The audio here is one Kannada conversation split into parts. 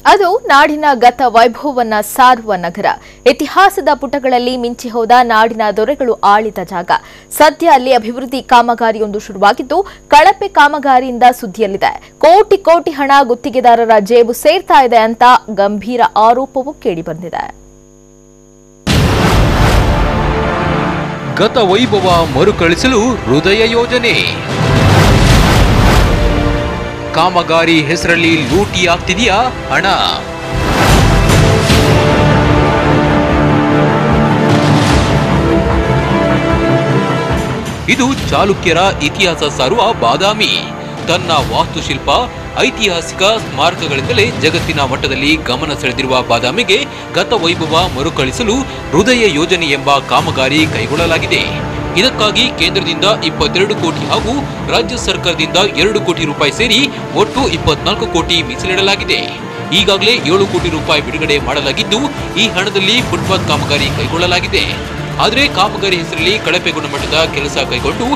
ಅದು ನಾಡಿನ ಗತ ವೈಭವವನ್ನ ಸಾರುವ ನಗರ. ಇತಿಹಾಸದ ಪುಟಗಳಲ್ಲಿ ಮಿಂಚಿ ಹೋದ ನಾಡಿನ ದೊರೆಗಳು ಆಳಿದ ಜಾಗ. ಸದ್ಯ ಅಲ್ಲಿ ಅಭಿವೃದ್ಧಿ ಕಾಮಗಾರಿಯೊಂದು ಶುರುವಾಗಿದ್ದು, ಕಳಪೆ ಕಾಮಗಾರಿಯಿಂದ ಸುದ್ದಿಯಲ್ಲಿದೆ. ಕೋಟಿ ಕೋಟಿ ಹಣ ಗುತ್ತಿಗೆದಾರರ ಜೇಬು ಸೇರ್ತಾ ಇದೆ ಅಂತ ಗಂಭೀರ ಆರೋಪವೂ ಕೇಳಿಬಂದಿದೆ. ಗತ ವೈಭವ ಮರುಕಳಿಸಲು ಹೃದಯ ಯೋಜನೆ. ಕಾಮಗಾರಿ ಹೆಸರಲ್ಲಿ ಲೂಟಿ ಆಗ್ತಿದೆಯಾ ಹಣ? ಇದು ಚಾಲುಕ್ಯರ ಇತಿಹಾಸ ಸಾರುವ ಬಾದಾಮಿ. ತನ್ನ ವಾಸ್ತುಶಿಲ್ಪ, ಐತಿಹಾಸಿಕ ಸ್ಮಾರಕಗಳಿಂದಲೇ ಜಗತ್ತಿನ ಮಟ್ಟದಲ್ಲಿ ಗಮನ ಸೆಳೆದಿರುವ ಬಾದಾಮಿಗೆ ಗತ ವೈಭವ ಮರುಕಳಿಸಲು ಹೃದಯ ಯೋಜನೆ ಎಂಬ ಕಾಮಗಾರಿ ಕೈಗೊಳ್ಳಲಾಗಿದೆ. ಇದಕ್ಕಾಗಿ ಕೇಂದ್ರದಿಂದ 22 ಕೋಟಿ ಹಾಗೂ ರಾಜ್ಯ ಸರ್ಕಾರದಿಂದ 2 ಕೋಟಿ ರೂಪಾಯಿ ಸೇರಿ ಒಟ್ಟು 24 ಕೋಟಿ ಮೀಸಲಿಡಲಾಗಿದೆ. ಈಗಾಗಲೇ 7 ಕೋಟಿ ರೂಪಾಯಿ ಬಿಡುಗಡೆ ಮಾಡಲಾಗಿದ್ದು, ಈ ಹಣದಲ್ಲಿ ಫುಟ್ಪಾತ್ ಕಾಮಗಾರಿ ಕೈಗೊಳ್ಳಲಾಗಿದೆ. ಆದರೆ ಕಾಮಗಾರಿ ಹೆಸರಲ್ಲಿ ಕಳಪೆ ಗುಣಮಟ್ಟದ ಕೆಲಸ ಕೈಗೊಂಡು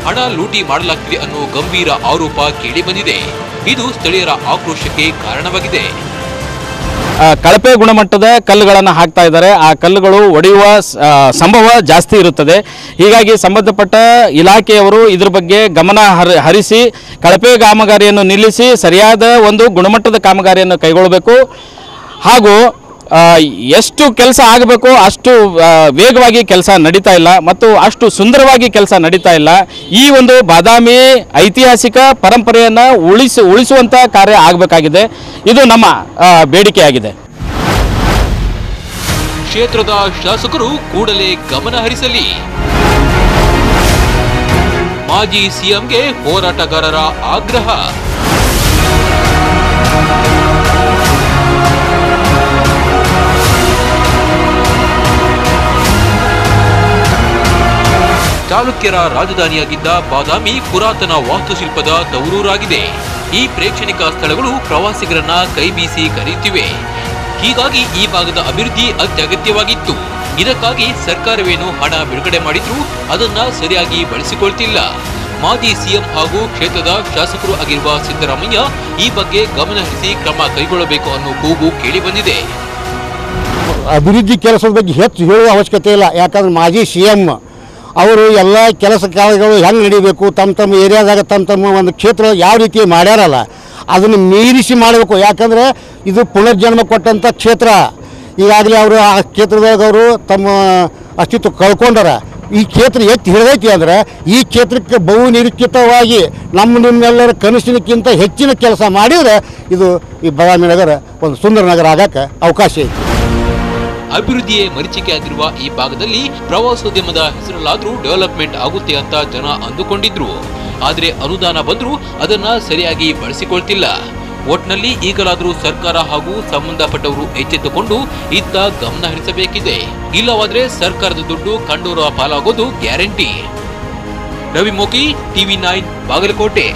ಹಣ ಲೂಟಿ ಮಾಡಲಾಗ್ತಿದೆ ಅನ್ನೋ ಗಂಭೀರ ಆರೋಪ ಕೇಳಿಬಂದಿದೆ. ಇದು ಸ್ಥಳೀಯರ ಆಕ್ರೋಶಕ್ಕೆ ಕಾರಣವಾಗಿದೆ. ಕಳಪೆ ಗುಣಮಟ್ಟದ ಕಲ್ಲುಗಳನ್ನು ಹಾಕ್ತಾ ಇದ್ದಾರೆ. ಆ ಕಲ್ಲುಗಳು ಒಡೆಯುವ ಸಂಭವ ಜಾಸ್ತಿ ಇರುತ್ತದೆ. ಹೀಗಾಗಿ ಸಂಬಂಧಪಟ್ಟ ಇಲಾಖೆಯವರು ಇದ್ರ ಬಗ್ಗೆ ಗಮನ ಹರಿಸಿ ಕಳಪೆ ಕಾಮಗಾರಿಯನ್ನು ನಿಲ್ಲಿಸಿ ಸರಿಯಾದ ಒಂದು ಗುಣಮಟ್ಟದ ಕಾಮಗಾರಿಯನ್ನು ಕೈಗೊಳ್ಳಬೇಕು. ಹಾಗೂ ಎಷ್ಟು ಕೆಲಸ ಆಗಬೇಕು ಅಷ್ಟು ವೇಗವಾಗಿ ಕೆಲಸ ನಡೀತಾ ಇಲ್ಲ ಮತ್ತು ಅಷ್ಟು ಸುಂದರವಾಗಿ ಕೆಲಸ ನಡೀತಾ ಇಲ್ಲ. ಈ ಒಂದು ಬಾದಾಮಿ ಐತಿಹಾಸಿಕ ಪರಂಪರೆಯನ್ನು ಉಳಿಸುವಂಥ ಕಾರ್ಯ ಆಗಬೇಕಾಗಿದೆ. ಇದು ನಮ್ಮ ಬೇಡಿಕೆಯಾಗಿದೆ. ಕ್ಷೇತ್ರದ ಶಾಸಕರು ಕೂಡಲೇ ಗಮನ ಹರಿಸಲಿ. ಮಾಜಿ ಸಿಎಂಗೆ ಹೋರಾಟಗಾರರ ಆಗ್ರಹ. ಚಾಲುಕ್ಯರ ರಾಜಧಾನಿಯಾಗಿದ್ದ ಬಾದಾಮಿ ಪುರಾತನ ವಾಸ್ತುಶಿಲ್ಪದ ತವರೂರಾಗಿದೆ. ಈ ಪ್ರೇಕ್ಷಣಿಕ ಸ್ಥಳಗಳು ಪ್ರವಾಸಿಗರನ್ನ ಕೈಬೀಸಿ ಕರೆಯುತ್ತಿವೆ. ಹೀಗಾಗಿ ಈ ಭಾಗದ ಅಭಿವೃದ್ಧಿ ಅತ್ಯಗತ್ಯವಾಗಿತ್ತು. ಇದಕ್ಕಾಗಿ ಸರ್ಕಾರವೇನು ಹಣ ಬಿಡುಗಡೆ ಮಾಡಿದ್ರೂ ಅದನ್ನ ಸರಿಯಾಗಿ ಬಳಸಿಕೊಳ್ತಿಲ್ಲ. ಮಾಜಿ ಸಿಎಂ ಹಾಗೂ ಕ್ಷೇತ್ರದ ಶಾಸಕರು ಆಗಿರುವ ಸಿದ್ದರಾಮಯ್ಯ ಈ ಬಗ್ಗೆ ಗಮನ ಹರಿಸಿ ಕ್ರಮ ಕೈಗೊಳ್ಳಬೇಕು ಅನ್ನೋ ಕೂಗು ಕೇಳಿಬಂದಿದೆ. ಅಭಿವೃದ್ಧಿ ಕೆಲಸದ ಬಗ್ಗೆ ಹೆಚ್ಚು ಹೇಳುವ ಅವಶ್ಯಕತೆ ಇಲ್ಲ. ಯಾಕಂದ್ರೆ ಮಾಜಿ ಸಿಎಂ ಅವರು ಎಲ್ಲ ಕೆಲಸ ಕಾರ್ಯಗಳು ಹೆಂಗೆ ನಡೀಬೇಕು, ತಮ್ಮ ಏರಿಯಾದಾಗ ತಮ್ಮ ಒಂದು ಕ್ಷೇತ್ರ ಯಾವ ರೀತಿ ಮಾಡ್ಯಾರಲ್ಲ ಅದನ್ನು ಮೀರಿಸಿ ಮಾಡಬೇಕು. ಯಾಕಂದರೆ ಇದು ಪುನರ್ಜನ್ಮ ಕೊಟ್ಟಂಥ ಕ್ಷೇತ್ರ. ಈಗಾಗಲೇ ಅವರು ಆ ಕ್ಷೇತ್ರದಾಗ ಅವರು ತಮ್ಮ ಅಸ್ತಿತ್ವ ಕಳ್ಕೊಂಡಾರ. ಈ ಕ್ಷೇತ್ರ ಎತ್ತಿ ಹಿಡಿದೈತಿ ಅಂದರೆ ಈ ಕ್ಷೇತ್ರಕ್ಕೆ ಬಹು ನಿರೀಕ್ಷಿತವಾಗಿ ನಿಮ್ಮೆಲ್ಲರ ಕನಸಿನಕ್ಕಿಂತ ಹೆಚ್ಚಿನ ಕೆಲಸ ಮಾಡಿದರೆ ಇದು ಈ ಬಾದಾಮಿ ನಗರ ಒಂದು ಸುಂದರ ನಗರ ಆಗಕ್ಕೆ ಅವಕಾಶ ಐತಿ. ಅಭಿವೃದ್ಧಿಯೇ ಮರೀಚಿಕೆ ಆಗಿರುವ ಈ ಭಾಗದಲ್ಲಿ ಪ್ರವಾಸೋದ್ಯಮದ ಹೆಸರಲ್ಲಾದ್ರೂ ಡೆವಲಪ್ಮೆಂಟ್ ಆಗುತ್ತೆ ಅಂತ ಜನ ಅಂದುಕೊಂಡಿದ್ರು. ಆದ್ರೆ ಅನುದಾನ ಬಂದ್ರೂ ಅದನ್ನ ಸರಿಯಾಗಿ ಬಳಸಿಕೊಳ್ತಿಲ್ಲ. ಒಟ್ನಲ್ಲಿ ಈಗಲಾದ್ರೂ ಸರ್ಕಾರ ಹಾಗೂ ಸಂಬಂಧಪಟ್ಟವರು ಎಚ್ಚೆತ್ತುಕೊಂಡು ಇತ್ತ ಗಮನ ಹರಿಸಬೇಕಿದೆ. ಇಲ್ಲವಾದ್ರೆ ಸರ್ಕಾರದ ದುಡ್ಡು ಕಂಡೋರ ಪಾಲಾಗೋದು ಗ್ಯಾರಂಟಿ. ರವಿ ಮೋಕಿ, TV9, ಬಾಗಲಕೋಟೆ.